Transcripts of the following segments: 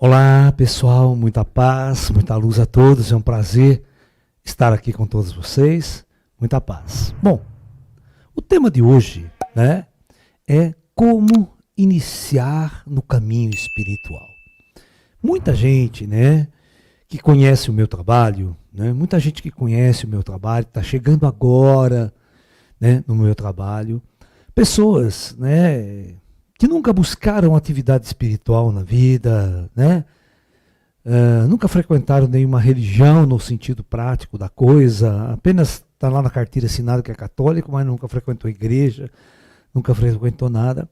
Olá, pessoal, muita paz, muita luz a todos. É um prazer estar aqui com todos vocês. Muita paz. Bom, o tema de hoje, né, é como iniciar no caminho espiritual. Muita gente, né, que conhece o meu trabalho, né, muita gente que conhece o meu trabalho, está chegando agora, né, no meu trabalho. Pessoas, né, que nunca buscaram atividade espiritual na vida, né? Nunca frequentaram nenhuma religião no sentido prático da coisa, apenas está lá na carteira assinado que é católico, mas nunca frequentou igreja, nunca frequentou nada.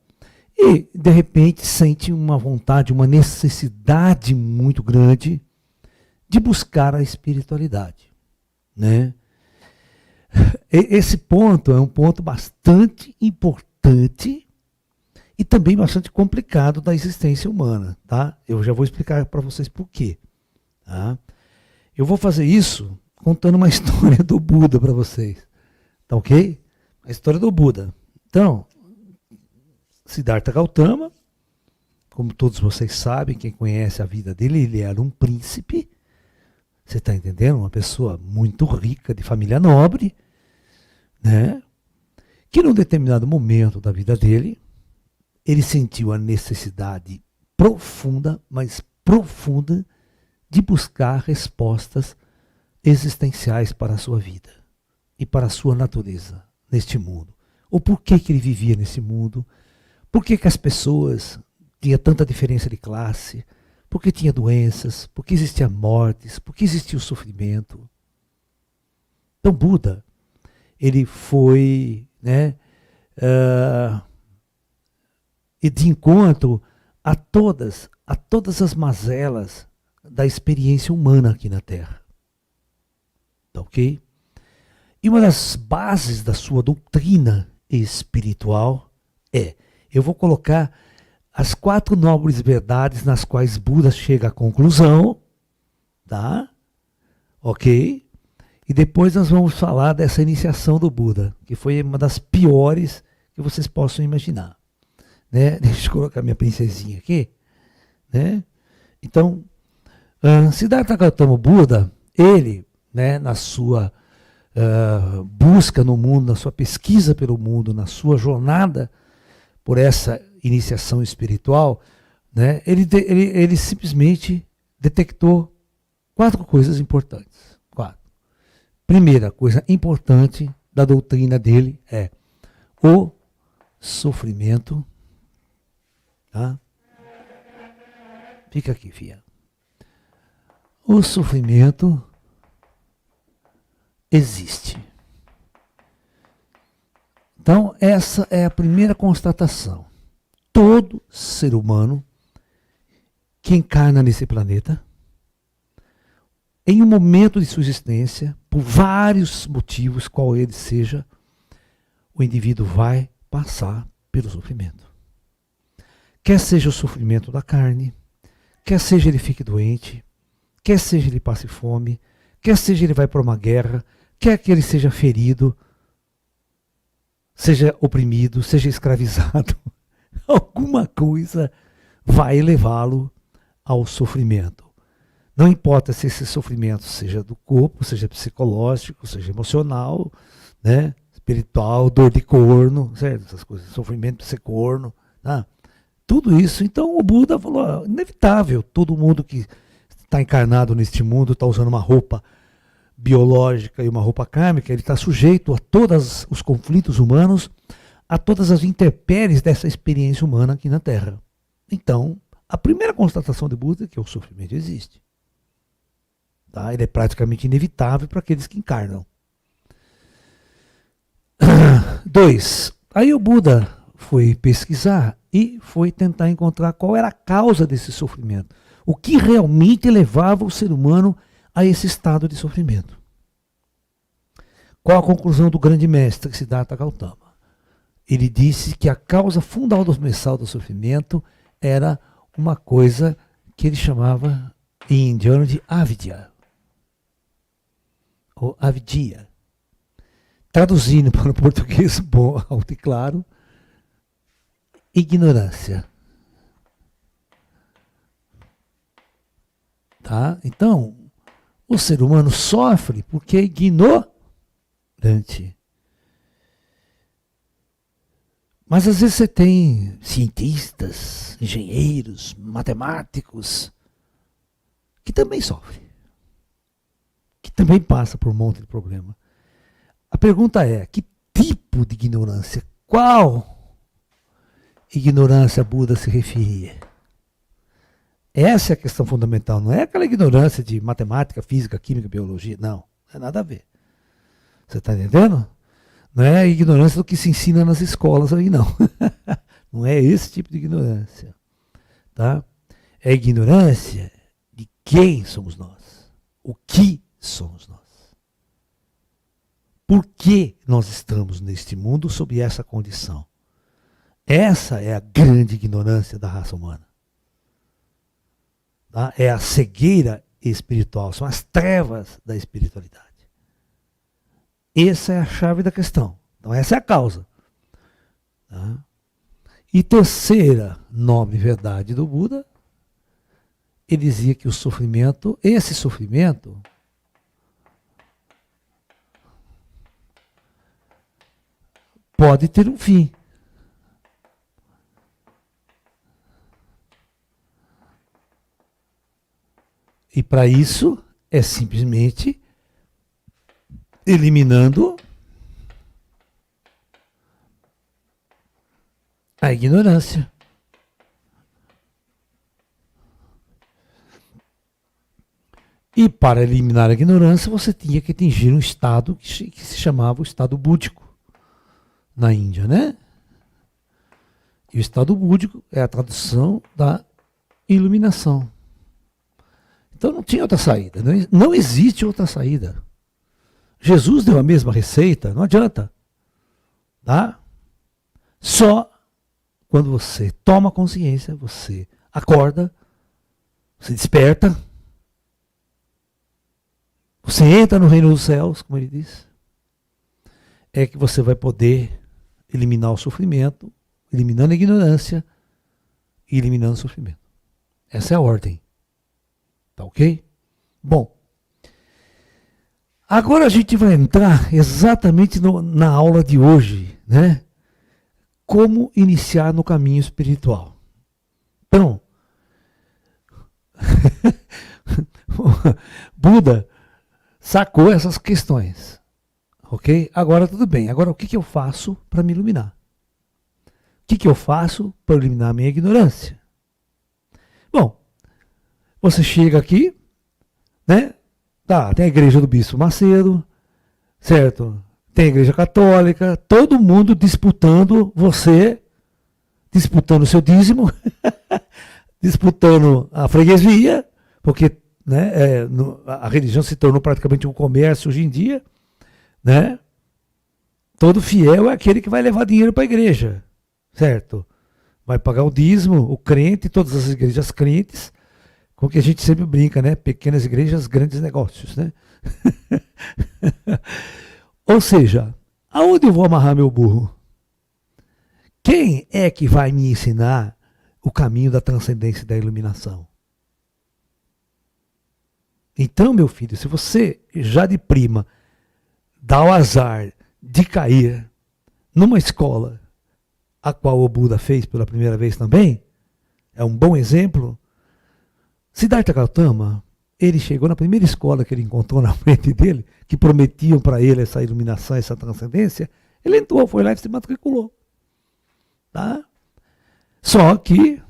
E, de repente, sente uma vontade, uma necessidade muito grande de buscar a espiritualidade, né? Esse ponto é um ponto bastante importante e também bastante complicado da existência humana, tá? Eu já vou explicar para vocês por quê. Tá? Eu vou fazer isso contando uma história do Buda para vocês, tá ok? A história do Buda. Então, Siddhartha Gautama, como todos vocês sabem, quem conhece a vida dele, ele era um príncipe, você está entendendo? Uma pessoa muito rica, de família nobre, né? Que num determinado momento da vida dele, ele sentiu a necessidade profunda, mas profunda, de buscar respostas existenciais para a sua vida e para a sua natureza neste mundo. O porquê que ele vivia nesse mundo, por que as pessoas tinham tanta diferença de classe, por que tinha doenças, por que existia mortes, por que existia o sofrimento. Então Buda, ele foi, né, e de encontro a todas as mazelas da experiência humana aqui na Terra. Tá ok? E uma das bases da sua doutrina espiritual eu vou colocar as 4 nobres verdades nas quais Buda chega à conclusão, tá? Ok? E depois nós vamos falar dessa iniciação do Buda, que foi uma das piores que vocês possam imaginar. Né? Deixa eu colocar minha princesinha aqui. Né? Então, Siddhartha Gautama Buda, ele, né, na sua busca no mundo, na sua pesquisa pelo mundo, na sua jornada por essa iniciação espiritual, né, ele simplesmente detectou 4 coisas importantes. 4. Primeira coisa importante da doutrina dele é o sofrimento. Tá? Fica aqui, filha. O sofrimento existe. Então, essa é a primeira constatação. Todo ser humano que encarna nesse planeta, em um momento de sua existência, por vários motivos, qual ele seja, o indivíduo vai passar pelo sofrimento. Quer seja o sofrimento da carne, quer seja ele fique doente, quer seja ele passe fome, quer seja ele vai para uma guerra, quer que ele seja ferido, seja oprimido, seja escravizado, alguma coisa vai levá-lo ao sofrimento. Não importa se esse sofrimento seja do corpo, seja psicológico, seja emocional, né, espiritual, dor de corno, certo? Essas coisas, sofrimento de ser corno, tá? Tudo isso, então o Buda falou, inevitável, todo mundo que está encarnado neste mundo, está usando uma roupa biológica e uma roupa kármica, ele está sujeito a todos os conflitos humanos, a todas as intempéries dessa experiência humana aqui na Terra. Então, a primeira constatação de Buda é que o sofrimento existe. Tá? Ele é praticamente inevitável para aqueles que encarnam. 2. Aí o Buda foi pesquisar e foi tentar encontrar qual era a causa desse sofrimento. O que realmente levava o ser humano a esse estado de sofrimento. Qual a conclusão do grande mestre Siddhartha Gautama? Ele disse que a causa fundamental do sofrimento era uma coisa que ele chamava em indiano de avidya, ou avidya. Traduzindo para o português bom, alto e claro, ignorância. Tá? Então, o ser humano sofre porque é ignorante. Mas às vezes você tem cientistas, engenheiros, matemáticos, que também sofrem, que também passa por um monte de problema. A pergunta é, que tipo de ignorância? Qual ignorância Buda se referia? Essa é a questão fundamental, não é aquela ignorância de matemática, física, química, biologia, não é nada a ver. Você está entendendo? Não é a ignorância do que se ensina nas escolas aí, não. Não é esse tipo de ignorância. Tá? É a ignorância de quem somos nós. O que somos nós. Por que nós estamos neste mundo sob essa condição? Essa é a grande ignorância da raça humana. Tá? É a cegueira espiritual, são as trevas da espiritualidade. Essa é a chave da questão. Então essa é a causa. Tá? E terceira nobre verdade do Buda, ele dizia que o sofrimento, esse sofrimento, pode ter um fim. E para isso é simplesmente eliminando a ignorância. E para eliminar a ignorância, você tinha que atingir um estado que se chamava o estado búdico na Índia, né? E o estado búdico é a tradução da iluminação. Então não tinha outra saída, não existe outra saída. Jesus deu a mesma receita, não adianta. Tá? Só quando você toma consciência, você acorda, você desperta, você entra no reino dos céus, como ele diz, é que você vai poder eliminar o sofrimento, eliminando a ignorância e eliminando o sofrimento. Essa é a ordem. Tá ok? Bom. Agora a gente vai entrar exatamente na aula de hoje, né? Como iniciar no caminho espiritual. Então, Buda sacou essas questões, ok? Agora tudo bem. Agora o que eu faço para me iluminar? O que eu faço para eliminar a minha ignorância? Bom, você chega aqui, né? Tá, tem a igreja do Bispo Macedo, certo? Tem a igreja católica, todo mundo disputando você, disputando o seu dízimo, disputando a freguesia, porque né, a religião se tornou praticamente um comércio hoje em dia, né? Todo fiel é aquele que vai levar dinheiro para a igreja, certo? Vai pagar o dízimo, o crente, todas as igrejas crentes, com que a gente sempre brinca, né? Pequenas igrejas, grandes negócios, né? Ou seja, aonde eu vou amarrar meu burro? Quem é que vai me ensinar o caminho da transcendência e da iluminação? Então, meu filho, se você já de prima dá o azar de cair numa escola a qual o Buda fez pela primeira vez também, é um bom exemplo. Siddhartha Gautama, ele chegou na primeira escola que ele encontrou na frente dele, que prometiam para ele essa iluminação, essa transcendência, ele entrou, foi lá e se matriculou. Tá? Só que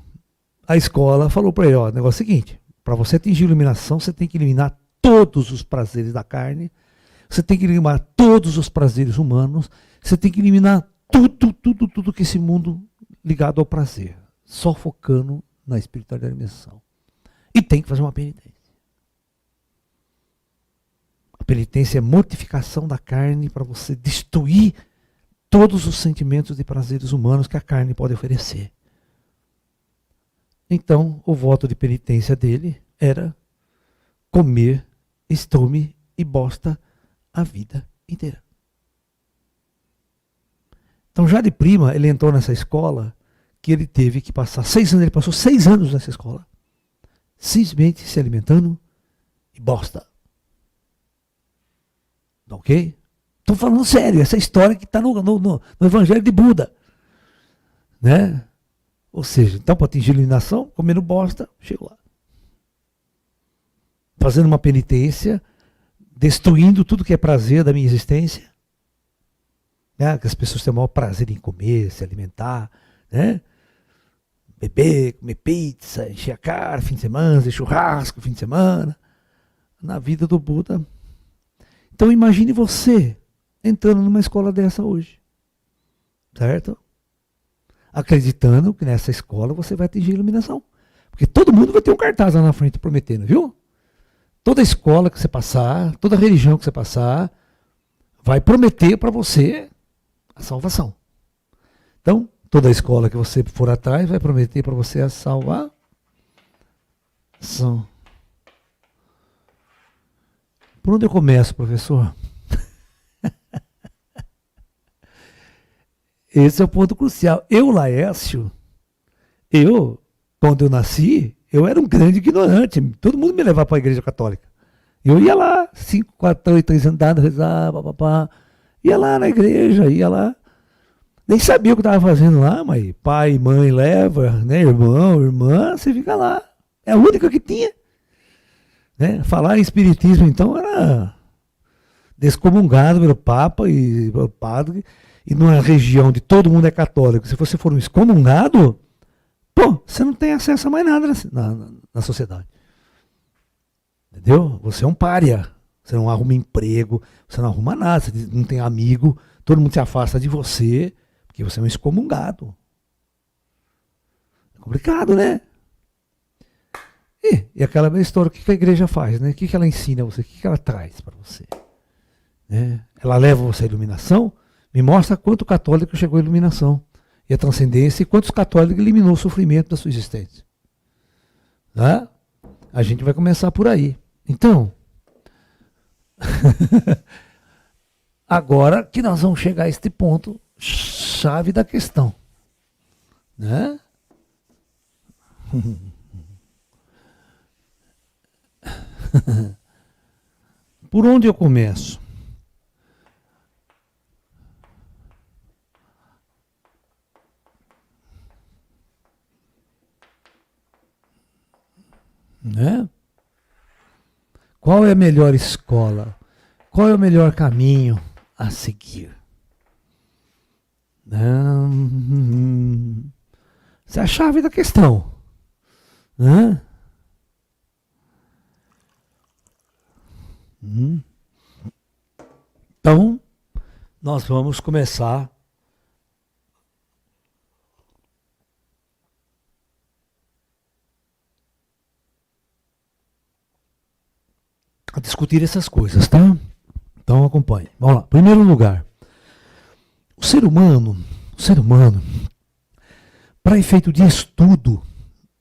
a escola falou para ele, ó, o negócio é o seguinte, para você atingir a iluminação, você tem que eliminar todos os prazeres da carne, você tem que eliminar todos os prazeres humanos, você tem que eliminar tudo que esse mundo ligado ao prazer, só focando na espiritualidade da iluminação. E tem que fazer uma penitência. A penitência é mortificação da carne para você destruir todos os sentimentos de prazeres humanos que a carne pode oferecer. Então, o voto de penitência dele era comer estrume e bosta a vida inteira. Então, já de prima, ele entrou nessa escola que ele teve que passar 6 anos. Ele passou 6 anos nessa escola, simplesmente se alimentando e bosta. Ok? Estou falando sério, essa história que está no Evangelho de Buda. Né? Ou seja, então para atingir a iluminação, comendo bosta, chego lá. Fazendo uma penitência, destruindo tudo que é prazer da minha existência. Né? Que as pessoas têm o maior prazer em comer, se alimentar, né? Beber, comer pizza, encher a cara, fim de semana, fazer churrasco, fim de semana. Na vida do Buda. Então imagine você entrando numa escola dessa hoje. Certo? Acreditando que nessa escola você vai atingir a iluminação. Porque todo mundo vai ter um cartaz lá na frente prometendo, viu? Toda escola que você passar, toda religião que você passar, vai prometer para você a salvação. Então, toda escola que você for atrás vai prometer para você a salvação. Por onde eu começo, professor? Esse é o ponto crucial. Eu, Laércio, quando eu nasci, eu era um grande ignorante. Todo mundo me levava para a igreja católica. Eu ia lá, 5, 4, 3 anos, rezava, papá. Ia lá na igreja, ia lá. Nem sabia o que estava fazendo lá, mas pai, mãe leva, né, irmão, irmã, você fica lá. É a única que tinha. Né? Falar em espiritismo, então, era descomungado pelo Papa e pelo padre. E numa região onde todo mundo é católico, se você for um excomungado, pô, você não tem acesso a mais nada na sociedade. Entendeu? Você é um pária. Você não arruma emprego, você não arruma nada, você não tem amigo, todo mundo se afasta de você, porque você é um excomungado. É complicado, né? E aquela mesma história, o que a igreja faz, né? O que ela ensina a você, o que ela traz para você? Né? Ela leva você à iluminação, me mostra quanto católico chegou à iluminação e à transcendência e quantos católicos eliminou o sofrimento da sua existência. Tá? A gente vai começar por aí. Então, agora que nós vamos chegar a este ponto chave da questão. Né? Por onde eu começo? Né? Qual é a melhor escola? Qual é o melhor caminho a seguir? Essa é a chave da questão. Né? Então, nós vamos começar a discutir essas coisas, tá? Então acompanhe. Vamos lá. Primeiro lugar, o ser humano, para efeito de estudo,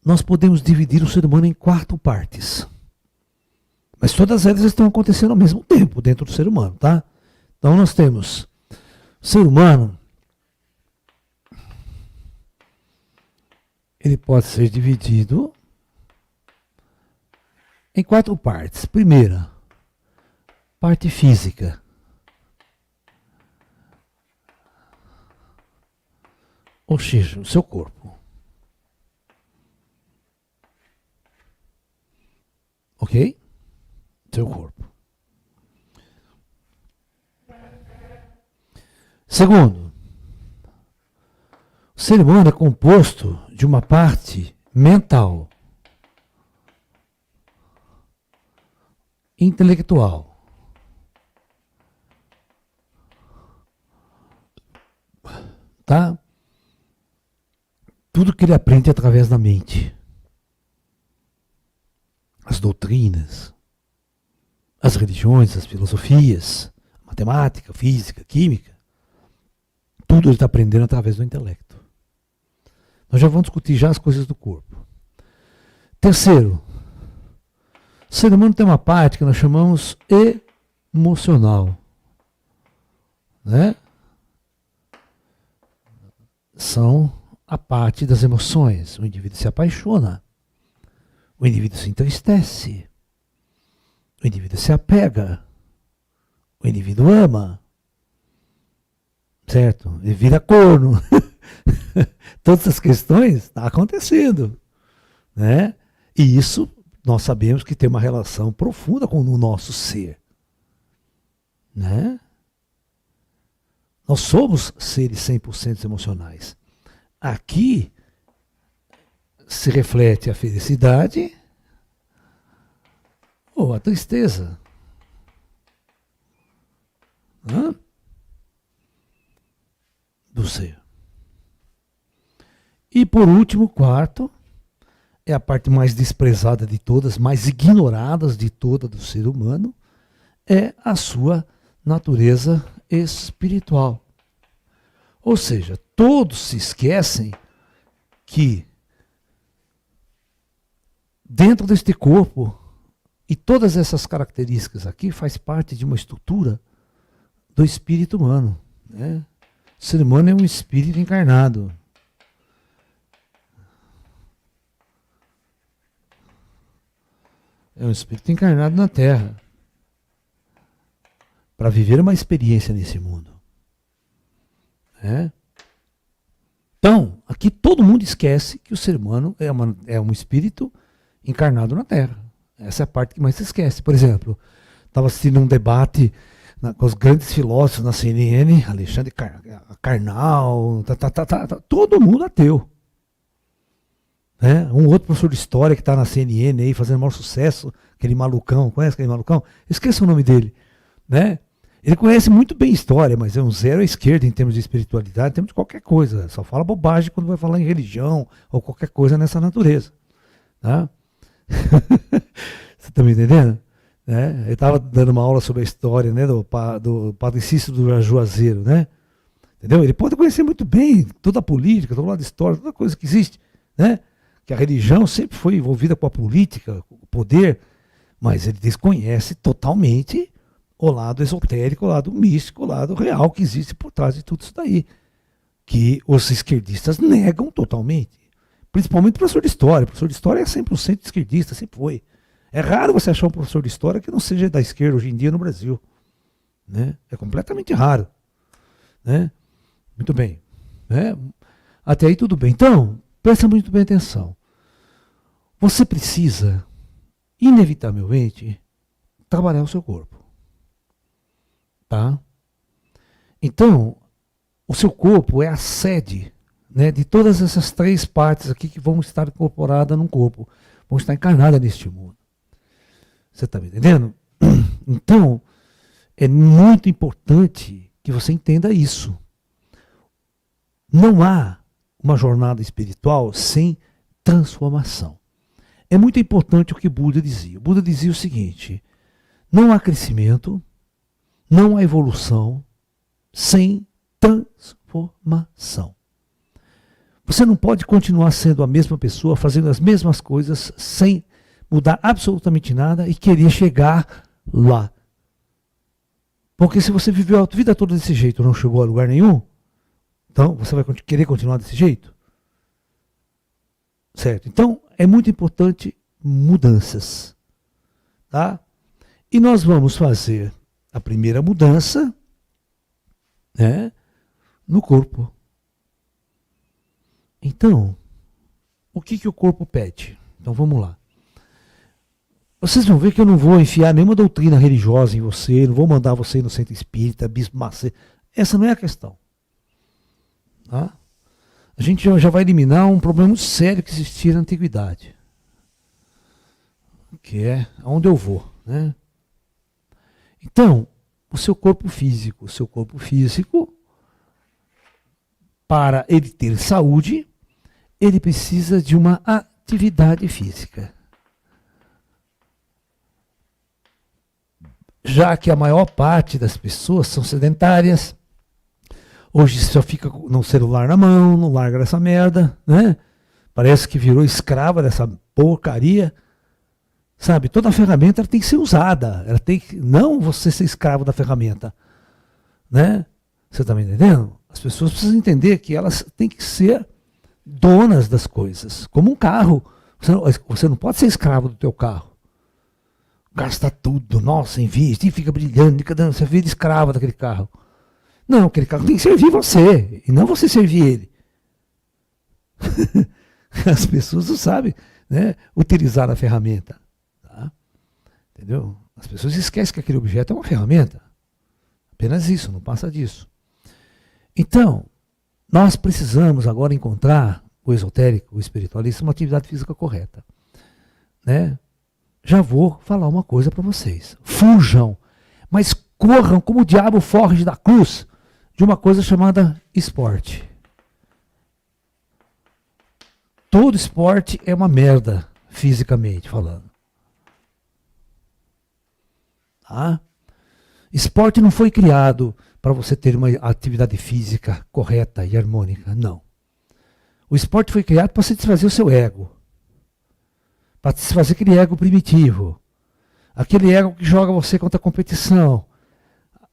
nós podemos dividir o ser humano em 4 partes. Mas todas elas estão acontecendo ao mesmo tempo dentro do ser humano, tá? Então nós temos o ser humano, ele pode ser dividido em 4 partes. Primeira, parte física. Ou seja, o seu corpo. Ok? Seu corpo. Segundo, o ser humano é composto de uma parte mental, intelectual, tá? Tudo que ele aprende através da mente. As doutrinas, as religiões, as filosofias, matemática, física, química, tudo ele está aprendendo através do intelecto. Nós já vamos discutir já as coisas do corpo. Terceiro, o ser humano tem uma parte que nós chamamos emocional. Né? São a parte das emoções. O indivíduo se apaixona. O indivíduo se entristece. O indivíduo se apega. O indivíduo ama. Certo? Ele vira corno. Todas essas questões estão acontecendo. Né? E isso nós sabemos que tem uma relação profunda com o nosso ser. Né? Nós somos seres 100% emocionais. Aqui se reflete a felicidade ou a tristeza. Do ser. E por último, quarto, é a parte mais desprezada de todas, mais ignoradas de toda do ser humano, é a sua natureza espiritual. Ou seja, todos se esquecem que dentro deste corpo e todas essas características aqui faz parte de uma estrutura do espírito humano. Né? O ser humano é um espírito encarnado. É um espírito encarnado na Terra para viver uma experiência nesse mundo. Então, aqui todo mundo esquece que o ser humano é um espírito encarnado na Terra. Essa é a parte que mais se esquece. Por exemplo, estava assistindo um debate com os grandes filósofos na CNN, Alexandre Carnal, todo mundo ateu. Um outro professor de história que está na CNN aí fazendo o maior sucesso, aquele malucão, conhece aquele malucão? Esqueça o nome dele. Né? Ele conhece muito bem história, mas é um zero à esquerda em termos de espiritualidade, em termos de qualquer coisa. Só fala bobagem quando vai falar em religião ou qualquer coisa nessa natureza. Tá? Você está me entendendo? Eu estava dando uma aula sobre a história, né, do Padre Cícero do Juazeiro. Né? Entendeu? Ele pode conhecer muito bem toda a política, todo lado de história, toda coisa que existe. Né? Que a religião sempre foi envolvida com a política, com o poder, mas ele desconhece totalmente o lado esotérico, o lado místico, o lado real que existe por trás de tudo isso daí. Que os esquerdistas negam totalmente. Principalmente o professor de história. O professor de história é 100% esquerdista, sempre foi. É raro você achar um professor de história que não seja da esquerda hoje em dia no Brasil. Né? É completamente raro. Né? Muito bem. Né? Até aí tudo bem. Então, presta muito bem atenção. Você precisa, inevitavelmente, trabalhar o seu corpo. Tá? Então, o seu corpo é a sede, né, de todas essas três partes aqui que vão estar incorporadas num corpo, vão estar encarnadas neste mundo. Você está me entendendo? Então, é muito importante que você entenda isso. Não há uma jornada espiritual sem transformação. É muito importante o que Buda dizia. O Buda dizia o seguinte: não há crescimento, não há evolução sem transformação. Você não pode continuar sendo a mesma pessoa, fazendo as mesmas coisas, sem mudar absolutamente nada e querer chegar lá. Porque se você viveu a vida toda desse jeito e não chegou a lugar nenhum, então você vai querer continuar desse jeito? Certo? Então é muito importante mudanças. Tá? E nós vamos fazer a primeira mudança, né, no corpo. Então, o que o corpo pede? Então vamos lá. Vocês vão ver que eu não vou enfiar nenhuma doutrina religiosa em você, não vou mandar você ir no centro espírita, bispo Macedo. Essa não é a questão. Tá? A gente já vai eliminar um problema muito sério que existia na antiguidade. Que é aonde eu vou. Né? Então, o seu corpo físico, para ele ter saúde, ele precisa de uma atividade física. Já que a maior parte das pessoas são sedentárias, hoje só fica no celular na mão, não larga dessa merda, né? Parece que virou escrava dessa porcaria. Sabe, toda a ferramenta ela tem que ser usada, ela tem que, não você ser escravo da ferramenta. Né? Você está me entendendo? As pessoas precisam entender que elas têm que ser donas das coisas, como um carro. Você não pode ser escravo do teu carro. gasta tudo, nossa, investe, e fica brilhando, fica dando, você vira escrava daquele carro. Não, aquele carro tem que servir você, e não você servir ele. As pessoas não sabem, né, utilizar a ferramenta. Tá? Entendeu? As pessoas esquecem que aquele objeto é uma ferramenta. Apenas isso, não passa disso. Então, nós precisamos agora encontrar o esotérico, o espiritualista, uma atividade física correta. Né? Já vou falar uma coisa para vocês. Fujam, mas corram como o diabo foge da cruz de uma coisa chamada esporte. Todo esporte é uma merda, fisicamente falando. Tá? Esporte não foi criado para você ter uma atividade física correta e harmônica, não. O esporte foi criado para satisfazer o seu ego. Para satisfazer aquele ego primitivo. Aquele ego que joga você contra a competição.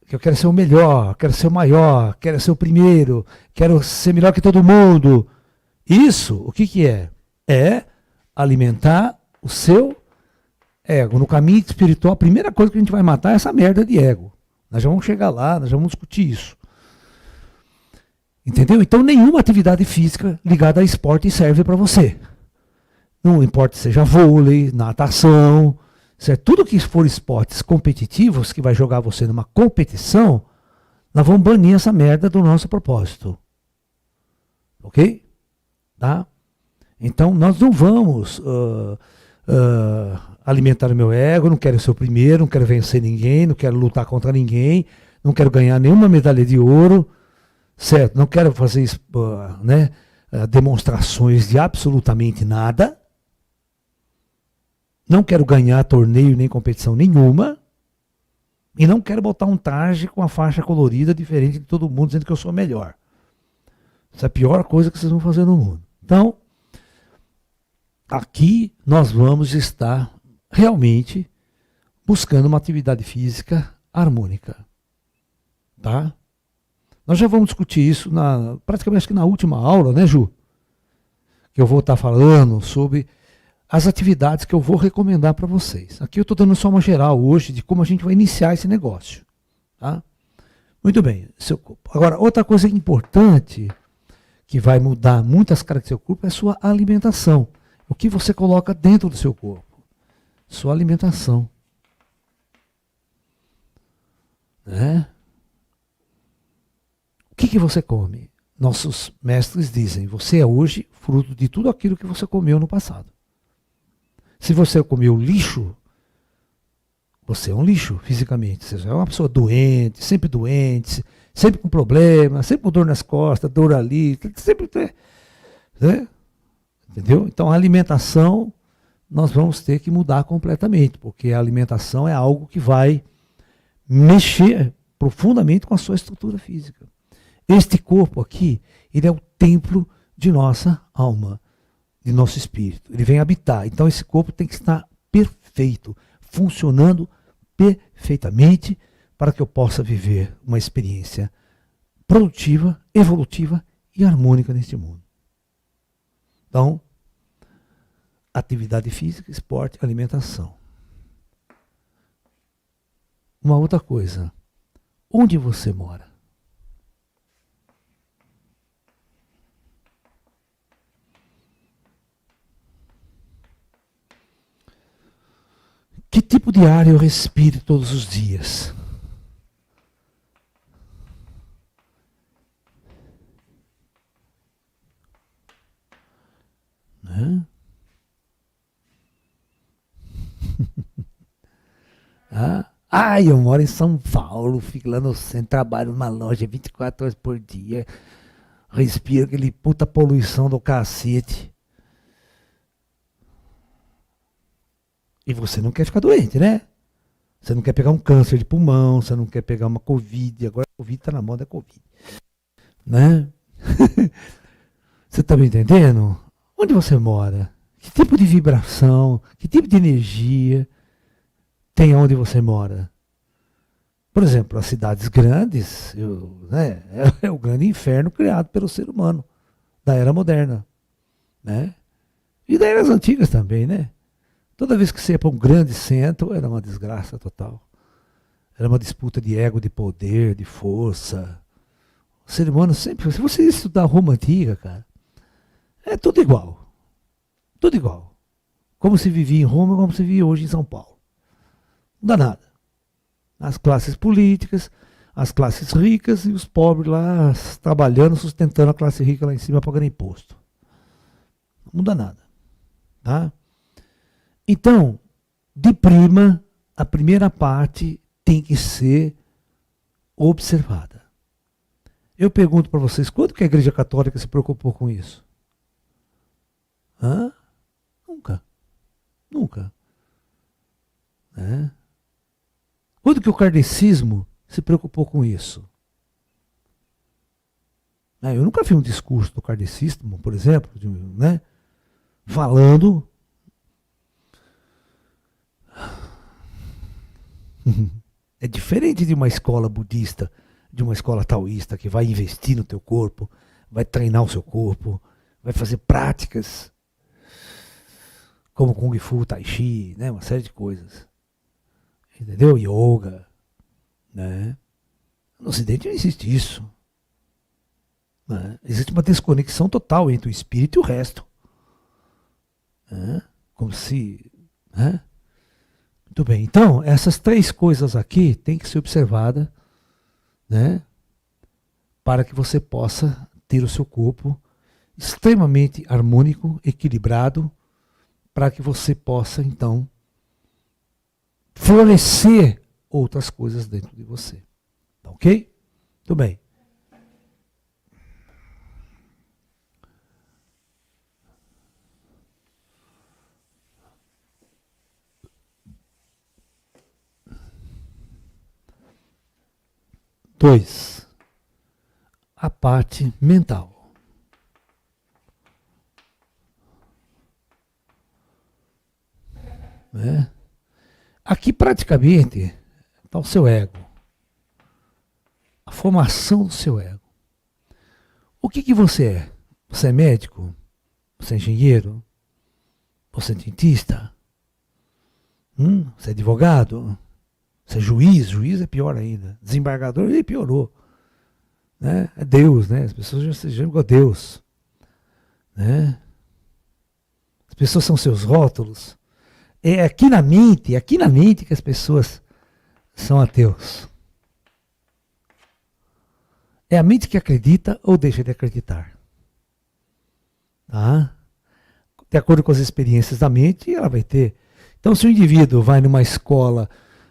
Que eu quero ser o melhor, quero ser o maior, quero ser o primeiro, quero ser melhor que todo mundo. Isso, o que é? É alimentar o seu ego. No caminho espiritual, a primeira coisa que a gente vai matar é essa merda de ego. Nós já vamos chegar lá, nós já vamos discutir isso. Entendeu? Então nenhuma atividade física ligada a esporte serve para você. Não importa se seja vôlei, natação, certo? Tudo que for esportes competitivos, que vai jogar você numa competição, nós vamos banir essa merda do nosso propósito. Ok? Tá? Então nós não vamos alimentar o meu ego, não quero ser o primeiro, não quero vencer ninguém, não quero lutar contra ninguém, não quero ganhar nenhuma medalha de ouro, certo? Não quero fazer demonstrações de absolutamente nada, não quero ganhar torneio nem competição nenhuma, e não quero botar um traje com a faixa colorida diferente de todo mundo, dizendo que eu sou melhor. Isso é a pior coisa que vocês vão fazer no mundo. Então, aqui nós vamos estar realmente buscando uma atividade física harmônica. Tá? Nós já vamos discutir isso praticamente acho que na última aula, né, Ju? Que eu vou estar falando sobre as atividades que eu vou recomendar para vocês. Aqui eu estou dando só uma geral hoje de como a gente vai iniciar esse negócio. Tá? Muito bem. Agora, outra coisa importante que vai mudar muitas características do seu corpo é a sua alimentação. O que você coloca dentro do seu corpo. Sua alimentação. Né? O que você come? Nossos mestres dizem, você é hoje fruto de tudo aquilo que você comeu no passado. Se você comeu lixo, você é um lixo fisicamente. Você é uma pessoa doente, sempre com problema, sempre com dor nas costas, dor ali, sempre. Né? Entendeu? Então a alimentação nós vamos ter que mudar completamente, porque a alimentação é algo que vai mexer profundamente com a sua estrutura física. Este corpo aqui, ele é o templo de nossa alma, de nosso espírito. Ele vem habitar. Então esse corpo tem que estar perfeito, funcionando perfeitamente para que eu possa viver uma experiência produtiva, evolutiva e harmônica neste mundo. Então, atividade física, esporte, alimentação. Uma outra coisa. Onde você mora? Que tipo de ar eu respiro todos os dias? Né? Eu moro em São Paulo, fico lá no centro, trabalho numa loja 24 horas por dia, respiro aquele puta poluição do cacete. E você não quer ficar doente, né? Você não quer pegar um câncer de pulmão, você não quer pegar uma Covid, agora a Covid está na moda, é Covid. Né? Você está me entendendo? Onde você mora? Que tipo de vibração, que tipo de energia tem onde você mora? Por exemplo, as cidades grandes, é o grande inferno criado pelo ser humano, da era moderna. Né? E das eras antigas também, né? Toda vez que você ia para um grande centro, era uma desgraça total. Era uma disputa de ego, de poder, de força. O ser humano sempre... Se você estudar Roma Antiga, cara, é tudo igual. Tudo igual. Como se vivia em Roma, como se vive hoje em São Paulo. Não dá nada. As classes políticas, as classes ricas e os pobres lá trabalhando, sustentando a classe rica lá em cima, pagando imposto. Não muda nada. Tá? Então, de prima, a primeira parte tem que ser observada. Eu pergunto para vocês, quando que a Igreja Católica se preocupou com isso? Hã? Nunca. Nunca. Quando que o kardecismo se preocupou com isso? Eu nunca vi um discurso do kardecismo, por exemplo, falando... É diferente de uma escola budista, de uma escola taoísta, que vai investir no teu corpo, vai treinar o seu corpo, vai fazer práticas como Kung Fu, Tai Chi, uma série de coisas. Entendeu? Yoga. No Ocidente não existe isso. Existe uma desconexão total entre o espírito e o resto. Como se... Muito bem. Então, essas três coisas aqui têm que ser observadas, para que você possa ter o seu corpo extremamente harmônico, equilibrado, para que você possa, então, florescer outras coisas dentro de você. Tá ok? Muito bem. Dois, a parte mental. Aqui praticamente está o seu ego. A formação do seu ego. O que você é? Você é médico? Você é engenheiro? Você é dentista? Você é advogado? Você é juiz? Juiz é pior ainda. Desembargador, ele piorou. É Deus, As pessoas já se chamam Deus. As pessoas são seus rótulos. É aqui na mente que as pessoas são ateus. É a mente que acredita ou deixa de acreditar. Tá? De acordo com as experiências da mente, ela vai ter. Então, se o indivíduo vai numa escola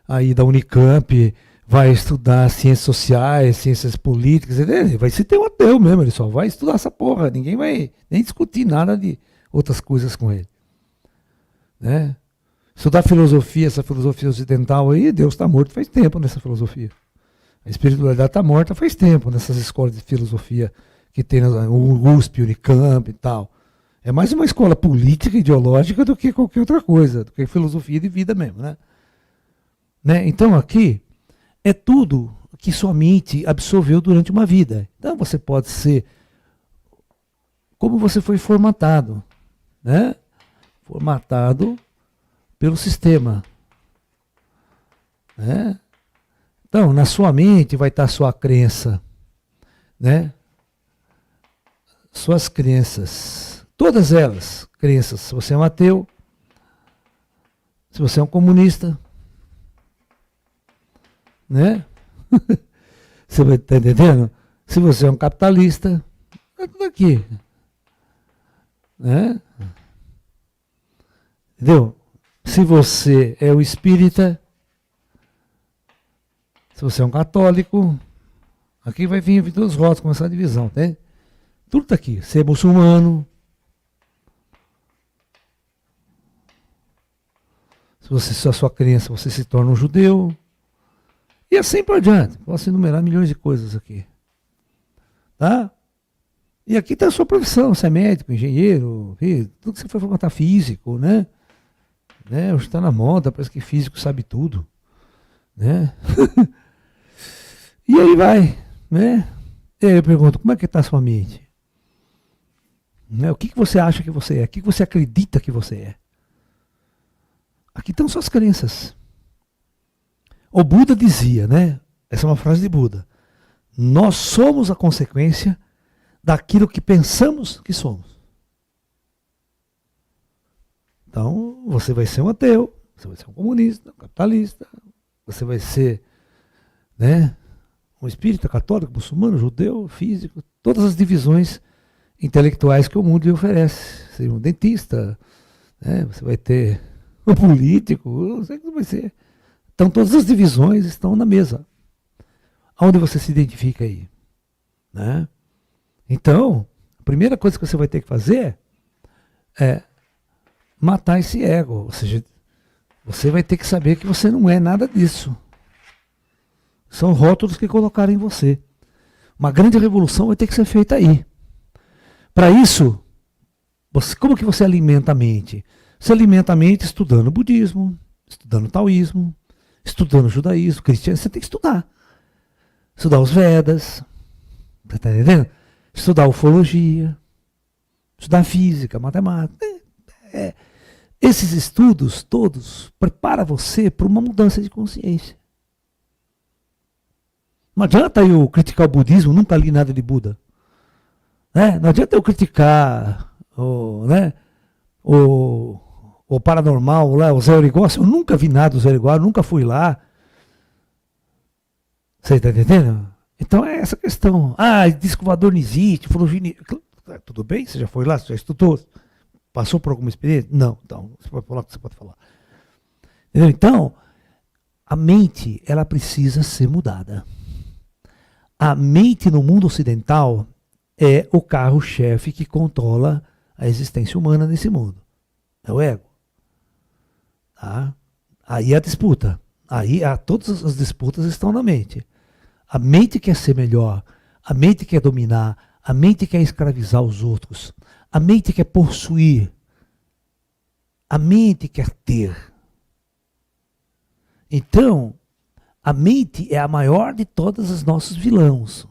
aí da Unicamp, vai estudar ciências sociais, ciências políticas, ele vai se ter um ateu mesmo, ele só vai estudar essa porra. Ninguém vai nem discutir nada de outras coisas com ele. Estudar filosofia, essa filosofia ocidental aí, Deus está morto faz tempo nessa filosofia. A espiritualidade está morta faz tempo nessas escolas de filosofia que tem o USP, Unicamp e tal. É mais uma escola política, ideológica do que qualquer outra coisa, do que filosofia de vida mesmo, Então aqui é tudo que sua mente absorveu durante uma vida. Então você pode ser como você foi formatado, Formatado pelo sistema. Então, na sua mente vai estar a sua crença, Suas crenças, todas elas, crenças. Se você é um ateu, se você é um comunista, Você está entendendo? Se você é um capitalista, é tudo aqui. Entendeu? Se você é um espírita, se você é um católico, aqui vai vir todos os rótulos, começar a divisão, tá? Tudo está aqui. Se é muçulmano, se a sua crença, você se torna um judeu, e assim por diante. Posso enumerar milhões de coisas aqui. Tá? E aqui está a sua profissão, você é médico, engenheiro, tudo que você for formatar físico, Hoje está na moda, parece que físico sabe tudo. E aí vai, E aí eu pergunto, como é que está a sua mente? O que você acha que você é? O que você acredita que você é? Aqui estão suas crenças. O Buda dizia, né? Essa é uma frase de Buda. Nós somos a consequência daquilo que pensamos que somos. Então, você vai ser um ateu, você vai ser um comunista, um capitalista, você vai ser, né, um espírita, católico, muçulmano, judeu, físico, todas as divisões intelectuais que o mundo lhe oferece. Você é um dentista, né, você vai ter um político, não sei o que vai ser. Então, todas as divisões estão na mesa. Aonde você se identifica aí? Né? Então, a primeira coisa que você vai ter que fazer é matar esse ego. Ou seja, você vai ter que saber que você não é nada disso. São rótulos que colocaram em você. Uma grande revolução vai ter que ser feita aí. Para isso, como que você alimenta a mente? Você alimenta a mente estudando budismo, estudando taoísmo, estudando judaísmo, cristianismo. Você tem que estudar. Estudar os Vedas. Você está entendendo? Estudar ufologia. Estudar física, matemática. Esses estudos todos preparam você para uma mudança de consciência. Não adianta eu criticar o budismo, nunca li nada de Buda. Né? Não adianta eu criticar o paranormal, lá, o Zé Origócio. Eu nunca vi nada do Zé Origócio, nunca fui lá. Você está entendendo? Então é essa questão. Diz que o voador não existe, ufologia. Tudo bem? Você já foi lá, você já estudou? Passou por alguma experiência? Não. Então, você pode falar o que você pode falar. Entendeu? Então, a mente, ela precisa ser mudada. A mente no mundo ocidental é o carro-chefe que controla a existência humana nesse mundo. É o ego. Tá? Aí a disputa. Todas as disputas estão na mente. A mente quer ser melhor. A mente quer dominar. A mente quer escravizar os outros. A mente quer possuir. A mente quer ter. Então, a mente é a maior de todos os nossos vilões.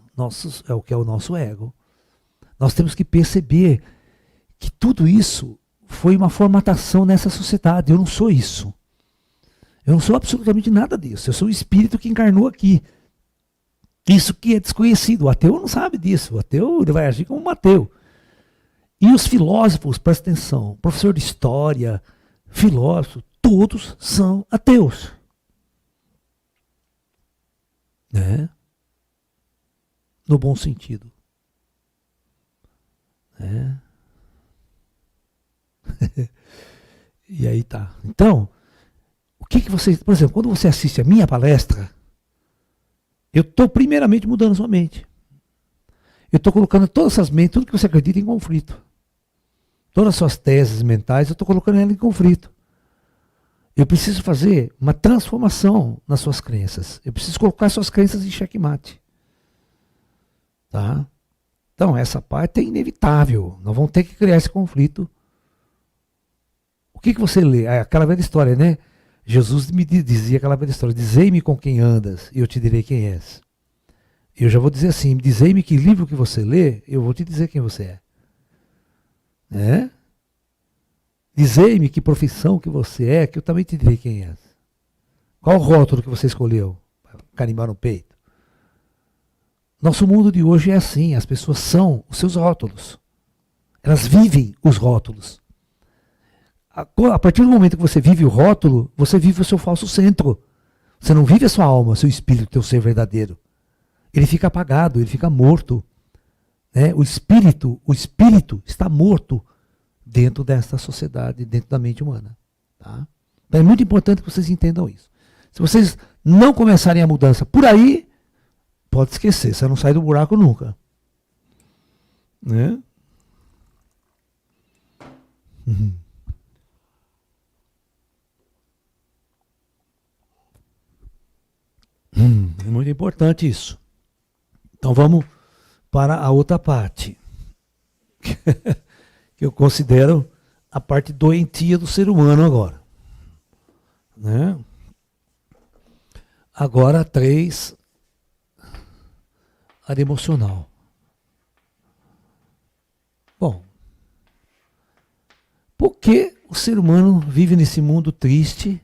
É o que é o nosso ego. Nós temos que perceber que tudo isso foi uma formatação nessa sociedade. Eu não sou isso. Eu não sou absolutamente nada disso. Eu sou o espírito que encarnou aqui. Isso que é desconhecido. O ateu não sabe disso. O ateu ele vai agir como um ateu. E os filósofos, presta atenção, professor de história, filósofo, todos são ateus. Né? No bom sentido. Né? E aí tá. Então, o que você, por exemplo, quando você assiste a minha palestra, eu estou primeiramente mudando a sua mente. Eu estou colocando todas essas mentes, tudo que você acredita em conflito. Todas as suas teses mentais, eu estou colocando ela em conflito. Eu preciso fazer uma transformação nas suas crenças. Eu preciso colocar suas crenças em xeque-mate. Tá? Então, essa parte é inevitável. Nós vamos ter que criar esse conflito. O que você lê? Aquela velha história, né? Jesus me dizia aquela velha história: dizei-me com quem andas e eu te direi quem és. Eu já vou dizer assim: dizei-me que livro que você lê, eu vou te dizer quem você é. Né? Dizei-me que profissão que você é, que eu também te direi quem és. Qual o rótulo que você escolheu? Carimbar no peito. Nosso mundo de hoje é assim, as pessoas são os seus rótulos. Elas vivem os rótulos. A partir do momento que você vive o rótulo, você vive o seu falso centro. Você não vive a sua alma, o seu espírito, o teu ser verdadeiro. Ele fica apagado, ele fica morto. Né? O espírito está morto dentro desta sociedade, dentro da mente humana. Tá? Então é muito importante que vocês entendam isso. Se vocês não começarem a mudança por aí, pode esquecer, você não sai do buraco nunca. Né? Uhum. É muito importante isso. Então vamos para a outra parte. Que eu considero a parte doentia do ser humano agora. Né? Agora 3, área emocional. Bom, por que o ser humano vive nesse mundo triste.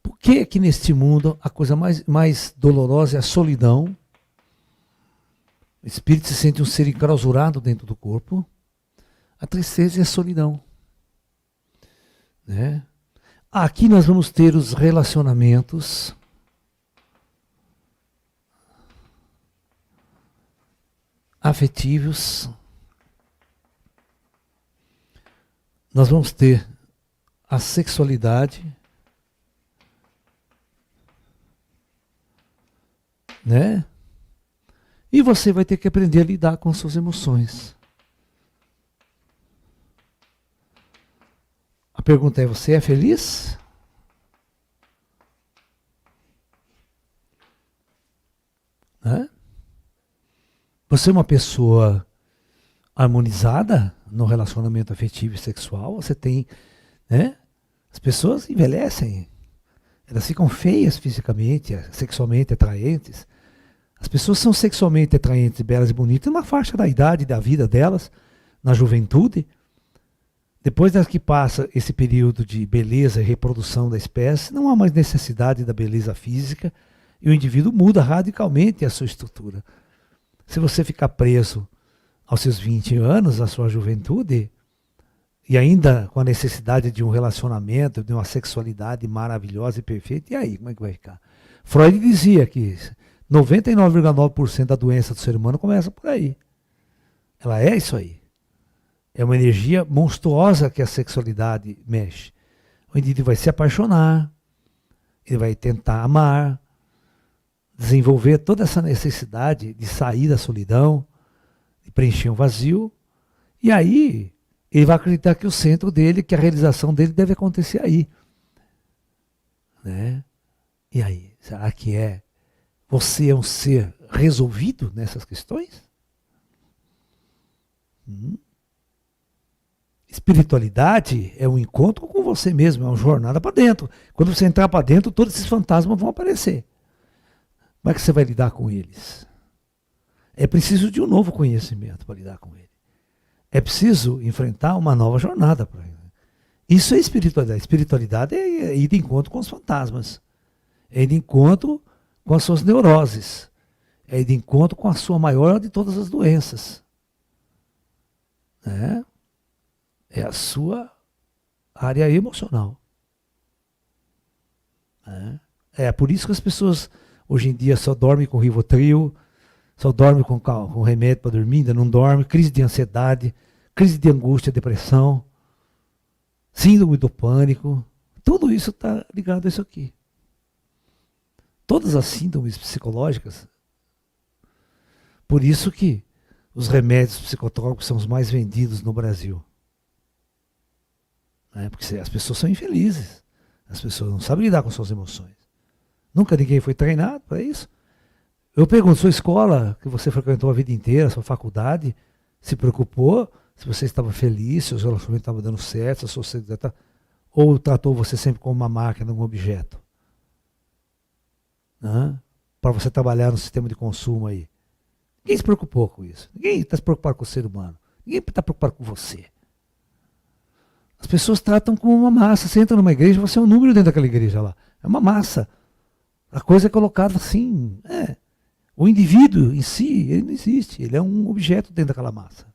Por que neste mundo a coisa mais dolorosa é a solidão? O espírito se sente um ser enclausurado dentro do corpo. A tristeza e a solidão. Né? Aqui nós vamos ter os relacionamentos afetivos. Nós vamos ter a sexualidade, né? E você vai ter que aprender a lidar com suas emoções. A pergunta é: você é feliz? Né? Você é uma pessoa harmonizada no relacionamento afetivo e sexual? Você tem, né? As pessoas envelhecem, elas ficam feias fisicamente, sexualmente atraentes. As pessoas são sexualmente atraentes, belas e bonitas numa faixa da idade da vida delas, na juventude. Depois que passa esse período de beleza e reprodução da espécie, não há mais necessidade da beleza física e o indivíduo muda radicalmente a sua estrutura. Se você ficar preso aos seus 20 anos, à sua juventude, e ainda com a necessidade de um relacionamento, de uma sexualidade maravilhosa e perfeita, e aí, como é que vai ficar? Freud dizia que 99,9% da doença do ser humano começa por aí. Ela é isso aí. É uma energia monstruosa que a sexualidade mexe. O indivíduo vai se apaixonar, ele vai tentar amar, desenvolver toda essa necessidade de sair da solidão, de preencher um vazio, e aí ele vai acreditar que o centro dele, que a realização dele deve acontecer aí. Né? E aí, será que você é um ser resolvido nessas questões? Espiritualidade é um encontro com você mesmo, é uma jornada para dentro. Quando você entrar para dentro, todos esses fantasmas vão aparecer. Como é que você vai lidar com eles? É preciso de um novo conhecimento para lidar com ele. É preciso enfrentar uma nova jornada para ele. Isso é espiritualidade. Espiritualidade é ir de encontro com os fantasmas. É ir de encontro com as suas neuroses. É ir de encontro com a sua maior de todas as doenças. É a sua área emocional. É por isso que as pessoas hoje em dia só dormem com Rivotril, só dormem com remédio para dormir, ainda não dorme, crise de ansiedade, crise de angústia, depressão, síndrome do pânico. Tudo isso está ligado a isso aqui. Todas as síndromes psicológicas. Por isso que os remédios psicotrópicos são os mais vendidos no Brasil. Porque as pessoas são infelizes. As pessoas não sabem lidar com suas emoções. Nunca ninguém foi treinado para isso. Eu pergunto, sua escola, que você frequentou a vida inteira, sua faculdade, se preocupou se você estava feliz, se o seu relacionamento estava dando certo, se você, ou tratou você sempre como uma máquina, um objeto? Para você trabalhar no sistema de consumo aí. Ninguém se preocupou com isso. Ninguém está se preocupado com o ser humano. Ninguém está preocupado com você. As pessoas tratam como uma massa. Você entra numa igreja, você é um número dentro daquela igreja lá. É uma massa. A coisa é colocada assim. O indivíduo em si, ele não existe. Ele é um objeto dentro daquela massa.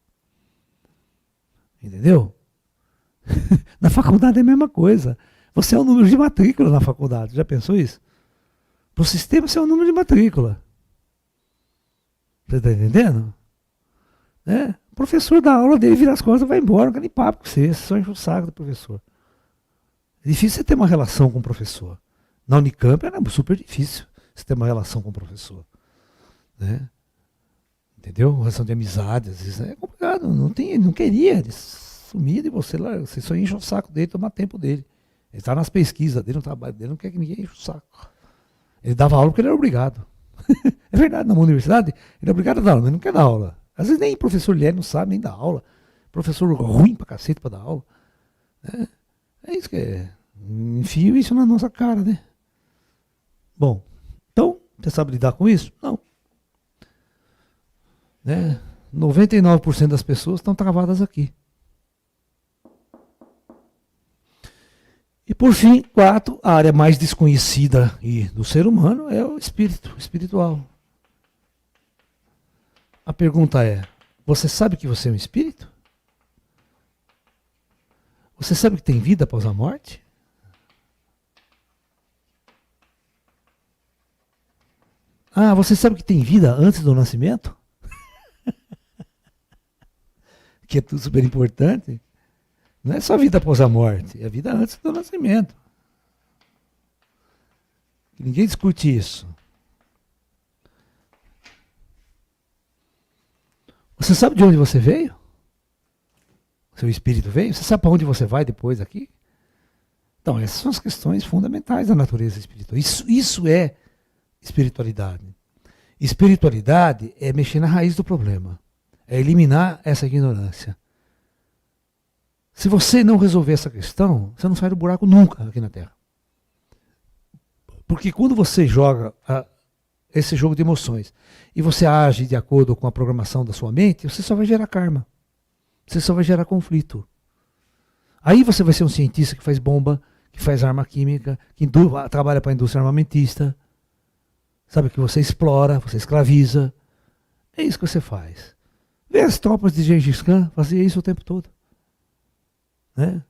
Entendeu? Na faculdade é a mesma coisa. Você é um número de matrícula na faculdade. Já pensou isso? Para o sistema, você é um número de matrícula. Você está entendendo? O professor dá aula dele, vira as costas e vai embora, não quer nem papo com você só enche o saco do professor. É difícil você ter uma relação com o professor. Na Unicamp era super difícil você ter uma relação com o professor. Entendeu? Uma relação de amizade, às vezes é complicado. Não queria, ele sumia de você lá, você só enche o saco dele, tomar tempo dele. Ele está nas pesquisas dele, no trabalho dele, não quer que ninguém enche o saco. Ele dava aula porque ele era obrigado. É verdade, na universidade, ele é obrigado a dar aula, mas não quer dar aula. Às vezes nem professor ele não sabe nem dar aula. Professor ruim pra cacete pra dar aula. É isso que é. Enfio isso na nossa cara, né? Bom, então, você sabe lidar com isso? Não. 99% das pessoas estão travadas aqui. E por fim, 4, a área mais desconhecida do ser humano é o espírito, espiritual. A pergunta é, você sabe que você é um espírito? Você sabe que tem vida após a morte? Ah, você sabe que tem vida antes do nascimento? Que é tudo super importante. Não é só vida após a morte, é vida antes do nascimento. Ninguém discute isso. Você sabe de onde você veio? Seu espírito veio? Você sabe para onde você vai depois aqui? Então, essas são as questões fundamentais da natureza espiritual. Isso é espiritualidade. Espiritualidade é mexer na raiz do problema. É eliminar essa ignorância. Se você não resolver essa questão, você não sai do buraco nunca aqui na Terra. Porque quando você joga esse jogo de emoções e você age de acordo com a programação da sua mente, você só vai gerar karma. Você só vai gerar conflito. Aí você vai ser um cientista que faz bomba, que faz arma química, que trabalha para a indústria armamentista. Sabe, que você explora, você escraviza. É isso que você faz. Vê as tropas de Gengis Khan, fazia isso o tempo todo. Né?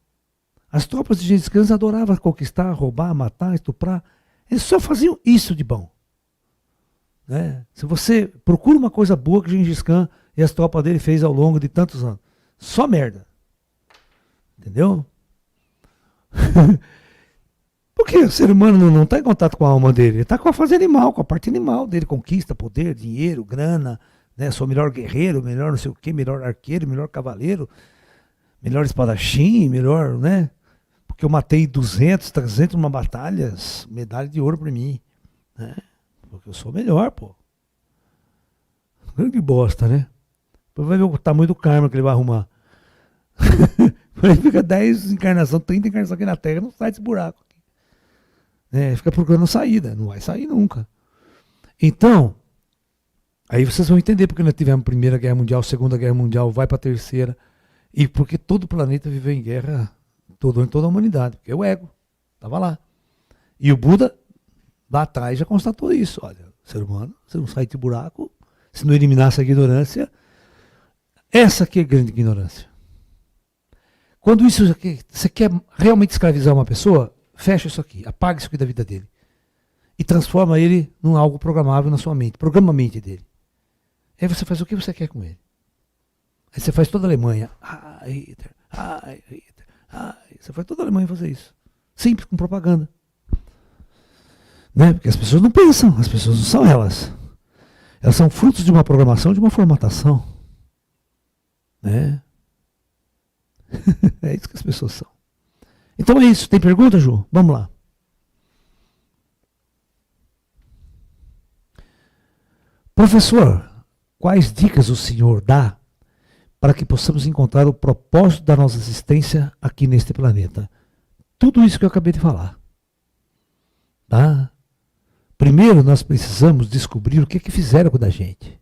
As tropas de Gengis Khan adoravam conquistar, roubar, matar, estuprar. Eles só faziam isso de bom. Né? Se você procura uma coisa boa que Gengis Khan e as tropas dele fez ao longo de tantos anos, só merda. Entendeu? Porque o ser humano não está em contato com a alma dele, ele está com a fase animal, com a parte animal dele, conquista, poder, dinheiro, grana, né? Sou o melhor guerreiro, melhor não sei o que, melhor arqueiro, melhor cavaleiro, melhor espadachim, melhor, né? Porque eu matei 200, 300 numa batalha, medalha de ouro pra mim, né? Porque eu sou o melhor, pô. Grande bosta, né? Depois vai ver o tamanho do karma que ele vai arrumar. Ele fica 10 encarnações, 30 encarnações aqui na Terra, não sai desse buraco. Fica procurando saída, não vai sair nunca. Então, aí vocês vão entender porque nós tivemos a Primeira Guerra Mundial, Segunda Guerra Mundial, vai para a Terceira, e porque todo o planeta viveu em guerra, toda a humanidade, porque o ego estava lá. E o Buda, lá atrás, já constatou isso. Olha, ser humano, você não sai de buraco, se não eliminar essa ignorância, essa aqui é grande ignorância. Quando isso aqui, você quer realmente escravizar uma pessoa, fecha isso aqui, apaga isso aqui da vida dele. E transforma ele num algo programável na sua mente. Programa a mente dele. Aí você faz o que você quer com ele. Aí você faz toda a Alemanha. Hitler, Hitler, você faz toda a Alemanha fazer isso. Simples, com propaganda. Né? Porque as pessoas não pensam, as pessoas não são elas. Elas são frutos de uma programação, de uma formatação. Né? É isso que as pessoas são. Então é isso. Tem pergunta, Ju? Vamos lá. Professor, quais dicas o senhor dá para que possamos encontrar o propósito da nossa existência aqui neste planeta? Tudo isso que eu acabei de falar. Tá? Primeiro nós precisamos descobrir o que fizeram com a gente.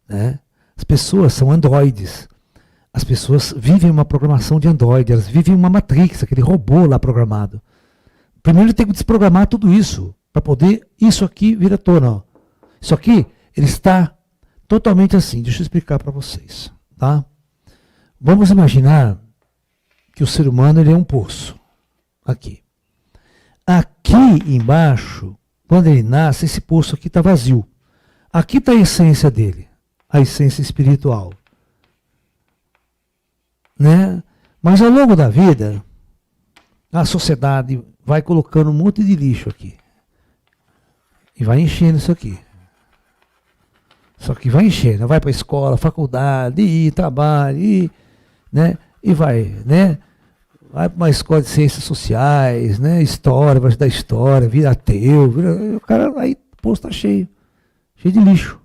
Né? As pessoas são androides. As pessoas vivem uma programação de androide, elas vivem uma Matrix, aquele robô lá programado. Primeiro tem que desprogramar tudo isso, para poder isso aqui vir à tona. Ó. Isso aqui, ele está totalmente assim, deixa eu explicar para vocês. Tá? Vamos imaginar que o ser humano ele é um poço. Aqui. Aqui embaixo, quando ele nasce, esse poço aqui está vazio. Aqui está a essência dele, a essência espiritual. Né? Mas ao longo da vida, a sociedade vai colocando um monte de lixo aqui. E vai enchendo isso aqui. Só que vai enchendo, vai para a escola, faculdade, trabalho, né? E vai, né? Vai para uma escola de ciências sociais, né? História, vai estudar história, vira ateu, o cara aí, o posto está cheio de lixo.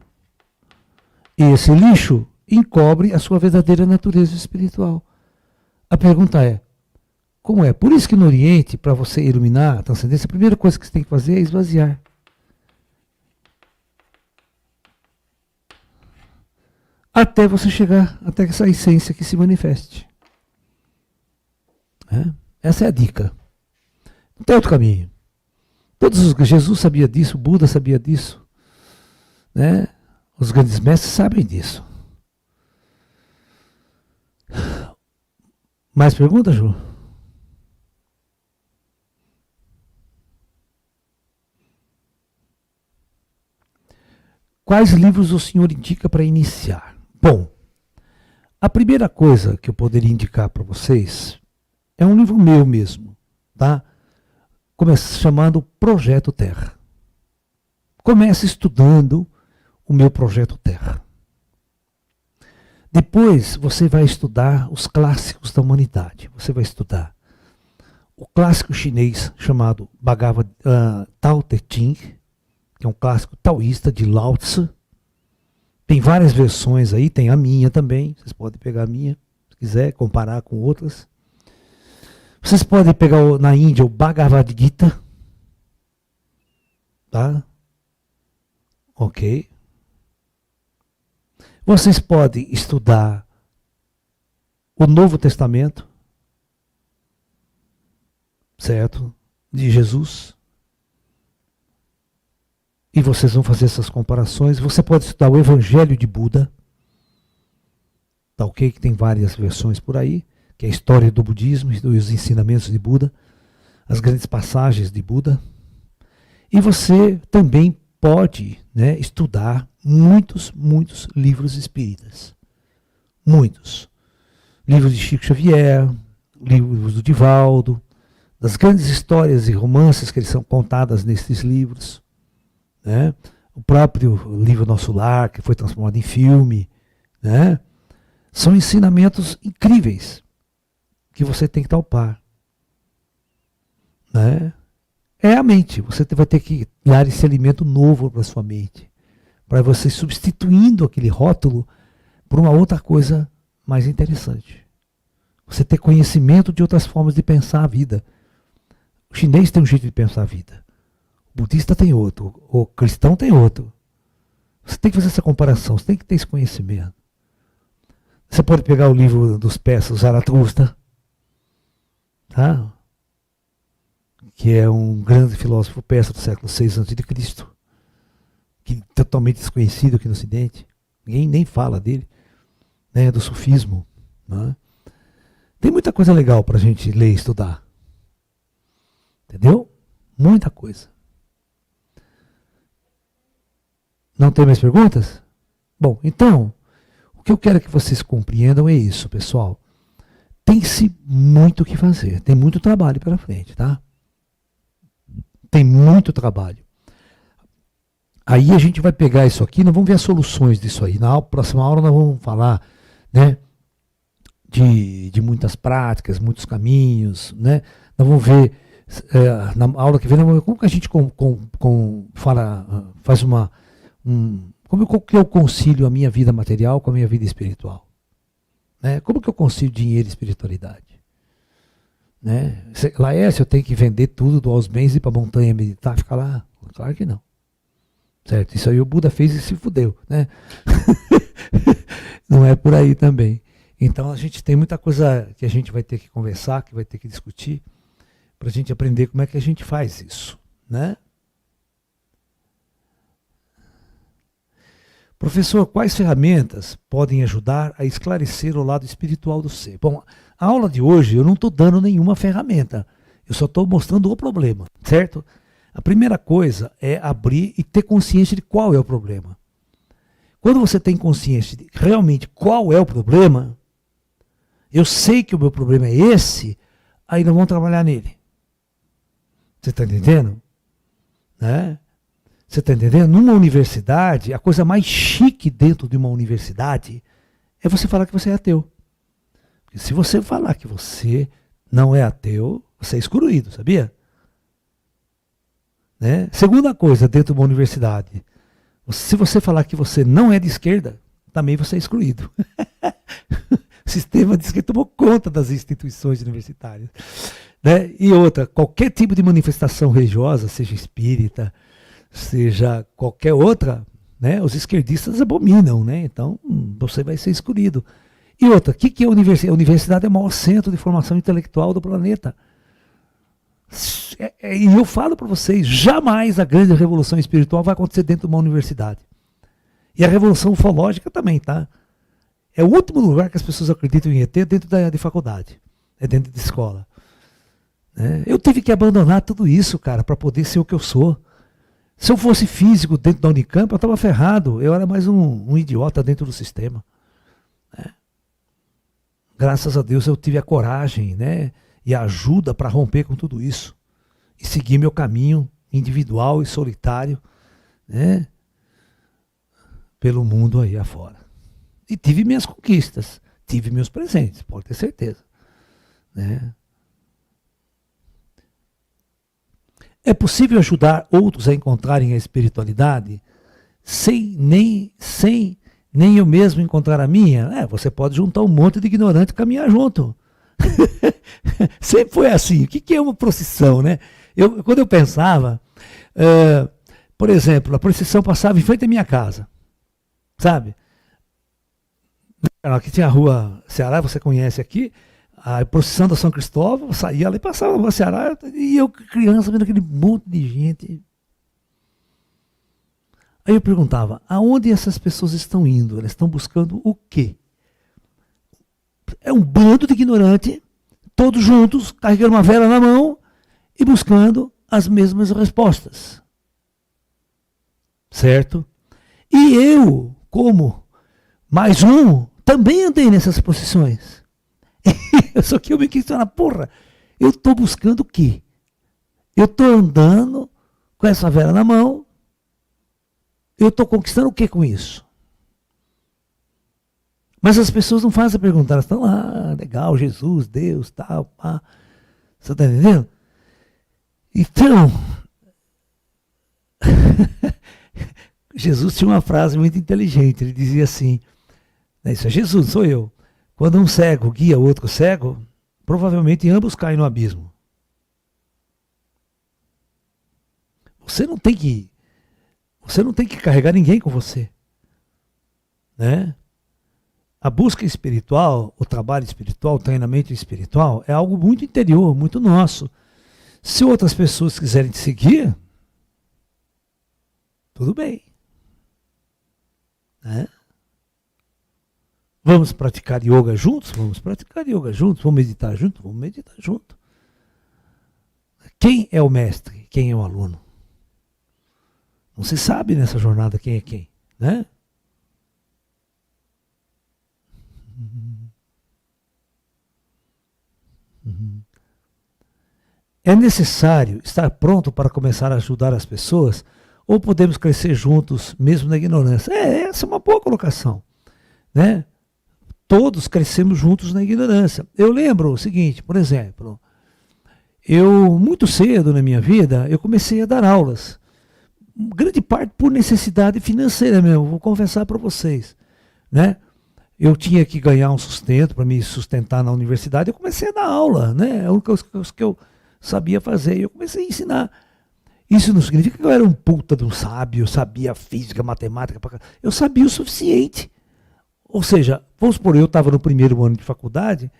E esse lixo encobre a sua verdadeira natureza espiritual. A pergunta é, como é? Por isso que no Oriente, para você iluminar a transcendência, a primeira coisa que você tem que fazer é esvaziar. Até você chegar até essa essência que se manifeste. Essa é a dica. Não tem outro caminho. Jesus sabia disso, o Buda sabia disso, né? Os grandes mestres sabem disso. Mais perguntas, Ju? Quais livros o senhor indica para iniciar? Bom, a primeira coisa que eu poderia indicar para vocês é um livro meu mesmo, tá? Chamado Projeto Terra. Comece estudando o meu Projeto Terra. Depois você vai estudar os clássicos da humanidade. Você vai estudar o clássico chinês chamado Tao Te Ching, que é um clássico taoísta de Lao Tzu. Tem várias versões aí, tem a minha também. Vocês podem pegar a minha, se quiser, comparar com outras. Vocês podem pegar na Índia o Bhagavad Gita. Tá? Ok. Vocês podem estudar o Novo Testamento, certo? De Jesus. E vocês vão fazer essas comparações. Você pode estudar o Evangelho de Buda. Tá ok? Que tem várias versões por aí. Que é a história do budismo e dos ensinamentos de Buda. As grandes passagens de Buda. E você também pode, né, estudar muitos livros espíritas. Muitos. Livros de Chico Xavier, livros do Divaldo, das grandes histórias e romances que são contadas nesses livros. Né? O próprio livro Nosso Lar, que foi transformado em filme. Né? São ensinamentos incríveis que você tem que talpar. Né? É a mente. Você vai ter que dar esse alimento novo para a sua mente. Para você substituindo aquele rótulo por uma outra coisa mais interessante. Você ter conhecimento de outras formas de pensar a vida. O chinês tem um jeito de pensar a vida. O budista tem outro. O cristão tem outro. Você tem que fazer essa comparação. Você tem que ter esse conhecimento. Você pode pegar o livro dos Persas, Zaratustra, tá? Que é um grande filósofo persa do século VI a.C., que é totalmente desconhecido aqui no Ocidente. Ninguém nem fala dele, né? Do sufismo. Né? Tem muita coisa legal para a gente ler e estudar. Entendeu? Muita coisa. Não tem mais perguntas? Bom, então, o que eu quero que vocês compreendam é isso, pessoal. Tem-se muito o que fazer. Tem muito trabalho pela frente, tá? Tem muito trabalho. Aí a gente vai pegar isso aqui, nós vamos ver as soluções disso aí. Na próxima aula nós vamos falar, né, de muitas práticas, muitos caminhos, né? Nós vamos ver, na aula que vem, nós vamos ver como que a gente faz como que eu concilio a minha vida material com a minha vida espiritual. Né? Como que eu concilio dinheiro e espiritualidade? Né? Laércio, eu tenho que vender tudo, doar os bens e ir para a montanha meditar, ficar lá? Claro que não. Certo? Isso aí o Buda fez e se fudeu. Né? Não é por aí também. Então a gente tem muita coisa que a gente vai ter que conversar, que vai ter que discutir, para a gente aprender como é que a gente faz isso. Né? Professor, quais ferramentas podem ajudar a esclarecer o lado espiritual do ser? Bom, a aula de hoje eu não estou dando nenhuma ferramenta, eu só estou mostrando o problema, certo? A primeira coisa é abrir e ter consciência de qual é o problema. Quando você tem consciência de realmente qual é o problema, eu sei que o meu problema é esse, aí nós vamos trabalhar nele. Você está entendendo? Né? Você está entendendo? Numa universidade, a coisa mais chique dentro de uma universidade é você falar que você é ateu. Porque se você falar que você não é ateu, você é excluído, sabia? Né? Segunda coisa dentro de uma universidade, se você falar que você não é de esquerda, também você é excluído. O sistema de esquerda tomou conta das instituições universitárias. Né? E outra, qualquer tipo de manifestação religiosa, seja espírita, seja qualquer outra, né, os esquerdistas abominam, né? Então você vai ser excluído. E outra, o que é a universidade? A universidade é o maior centro de formação intelectual do planeta. E eu falo para vocês, jamais a grande revolução espiritual vai acontecer dentro de uma universidade. E a revolução ufológica também, tá? É o último lugar que as pessoas acreditam em ET dentro de faculdade. É dentro de escola. Eu tive que abandonar tudo isso, cara, para poder ser o que eu sou. Se eu fosse físico dentro da Unicamp, eu estava ferrado. Eu era mais um idiota dentro do sistema. Graças a Deus eu tive a coragem, né, e a ajuda para romper com tudo isso. E seguir meu caminho individual e solitário, né, pelo mundo aí afora. E tive minhas conquistas, tive meus presentes, pode ter certeza. Né? É possível ajudar outros a encontrarem a espiritualidade sem nem eu mesmo encontrar a minha? Você pode juntar um monte de ignorante e caminhar junto. Sempre foi assim. O que é uma procissão, né? Quando eu pensava, por exemplo, a procissão passava em frente à minha casa, sabe? Aqui tinha a rua Ceará, você conhece aqui, a procissão da São Cristóvão, saía ali, passava a rua Ceará, e eu, criança, vendo aquele monte de gente. Aí eu perguntava, aonde essas pessoas estão indo? Elas estão buscando o quê? É um bando de ignorante, todos juntos, carregando uma vela na mão e buscando as mesmas respostas. Certo? E eu, como mais um, também andei nessas procissões. Só que eu me questionava, porra, eu estou buscando o quê? Eu estou andando com essa vela na mão, eu estou conquistando o que com isso? Mas as pessoas não fazem a pergunta, elas estão lá, legal, Jesus, Deus, tal, pá. Você está entendendo? Então, Jesus tinha uma frase muito inteligente, ele dizia assim, isso é Jesus, sou eu. Quando um cego guia o outro cego, provavelmente ambos caem no abismo. Você não tem que carregar ninguém com você. Né? A busca espiritual, o trabalho espiritual, o treinamento espiritual é algo muito interior, muito nosso. Se outras pessoas quiserem te seguir, tudo bem. Né? Vamos praticar yoga juntos? Vamos praticar yoga juntos. Vamos meditar juntos? Vamos meditar juntos. Quem é o mestre? Quem é o aluno? Não se sabe nessa jornada quem é quem, né? É necessário estar pronto para começar a ajudar as pessoas ou podemos crescer juntos mesmo na ignorância? Essa é uma boa colocação, né? Todos crescemos juntos na ignorância. Eu lembro o seguinte, por exemplo, eu muito cedo na minha vida, eu comecei a dar aulas. Grande parte por necessidade financeira mesmo, vou confessar para vocês, né? Eu tinha que ganhar um sustento para me sustentar na universidade, eu comecei a dar aula, né? É uma coisa que eu sabia fazer, eu comecei a ensinar. Isso não significa que eu era um puta de um sábio, eu sabia física, matemática, eu sabia o suficiente. Ou seja, vamos supor, eu estava no primeiro ano de faculdade,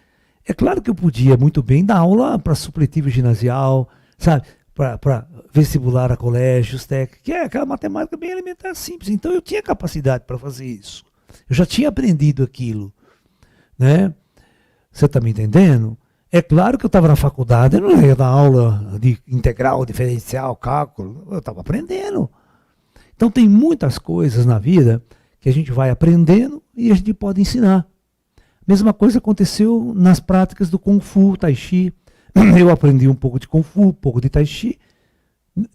é claro que eu podia muito bem dar aula para supletivo ginasial, sabe? Para vestibular a colégios técnicos, que é aquela matemática bem elementar, simples. Então eu tinha capacidade para fazer isso. Eu já tinha aprendido aquilo. Né? Você está me entendendo? É claro que eu estava na faculdade, eu não ia dar aula de integral, diferencial, cálculo. Eu estava aprendendo. Então tem muitas coisas na vida que a gente vai aprendendo e a gente pode ensinar. Mesma coisa aconteceu nas práticas do Kung Fu, Tai Chi. Eu aprendi um pouco de Kung Fu, um pouco de Tai Chi,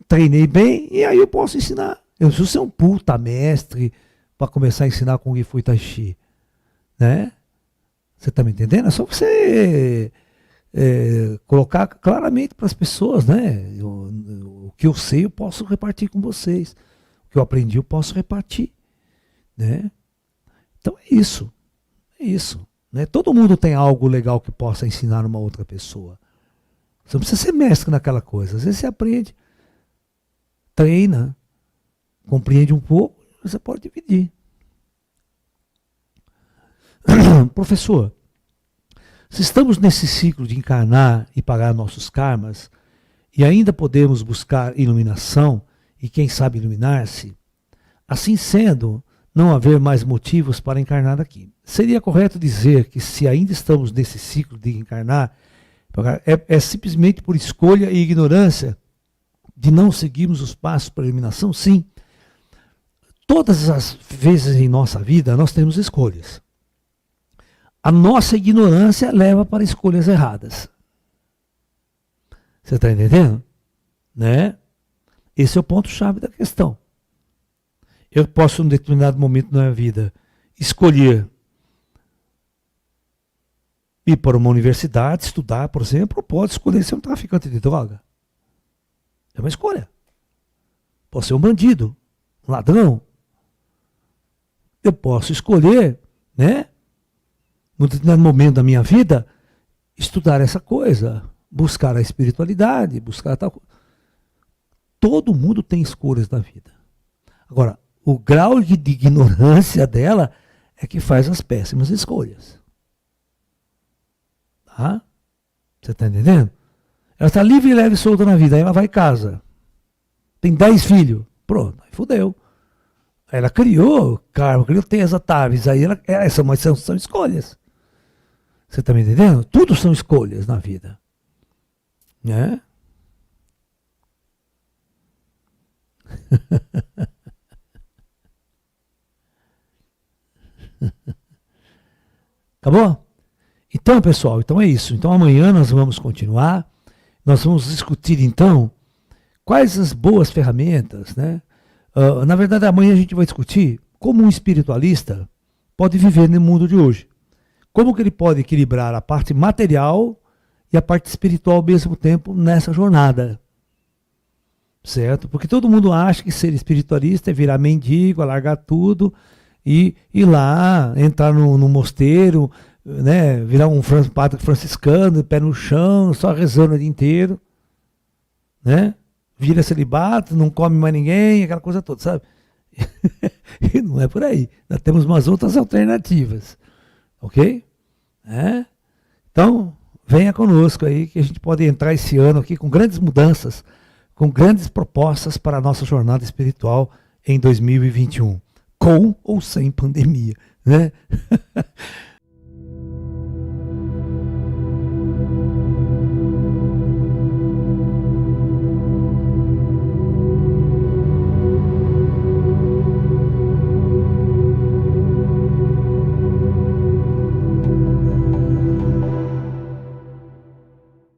treinei bem e aí eu posso ensinar. Eu preciso ser um puta mestre para começar a ensinar Kung Fu e Tai Chi. Né? Você está me entendendo? É só você colocar claramente para as pessoas, né? O que eu sei eu posso repartir com vocês. O que eu aprendi eu posso repartir. Né? Então é isso. É isso. Né? Todo mundo tem algo legal que possa ensinar uma outra pessoa. Você não precisa ser mestre naquela coisa. Às vezes você aprende, treina, compreende um pouco, você pode dividir. Professor, se estamos nesse ciclo de encarnar e pagar nossos karmas, e ainda podemos buscar iluminação e quem sabe iluminar-se, assim sendo, não haver mais motivos para encarnar aqui. Seria correto dizer que se ainda estamos nesse ciclo de encarnar, é simplesmente por escolha e ignorância de não seguirmos os passos para a iluminação? Sim. Todas as vezes em nossa vida nós temos escolhas. A nossa ignorância leva para escolhas erradas. Você está entendendo? Né? Esse é o ponto-chave da questão. Eu posso, em um determinado momento da minha vida, escolher ir para uma universidade, estudar, por exemplo, ou pode escolher ser um traficante de droga. É uma escolha. Posso ser um bandido, um ladrão. Eu posso escolher, né, num determinado momento da minha vida, estudar essa coisa, buscar a espiritualidade, buscar tal coisa. Todo mundo tem escolhas na vida. Agora, o grau de ignorância dela é que faz as péssimas escolhas. Tá? Você está entendendo? Ela está livre, leve e solta na vida. Aí ela vai e casa. Tem 10 filhos. Pronto, aí fudeu. Aí ela criou karma, criou Tesa Tavis. Aí são escolhas. Você está me entendendo? Tudo são escolhas na vida. Né? Acabou? Então, pessoal, então é isso. Então amanhã nós vamos continuar. Nós vamos discutir, então, quais as boas ferramentas, né? Na verdade, amanhã a gente vai discutir como um espiritualista pode viver no mundo de hoje. Como que ele pode equilibrar a parte material e a parte espiritual ao mesmo tempo nessa jornada. Certo? Porque todo mundo acha que ser espiritualista é virar mendigo, largar tudo e ir lá, entrar no mosteiro, né, virar um padre franciscano, pé no chão, só rezando o dia inteiro, né? Vira celibato, não come mais ninguém, aquela coisa toda, sabe? E não é por aí. Nós temos umas outras alternativas, ok? Então, venha conosco aí que a gente pode entrar esse ano aqui com grandes mudanças, com grandes propostas para a nossa jornada espiritual em 2021, com ou sem pandemia, né?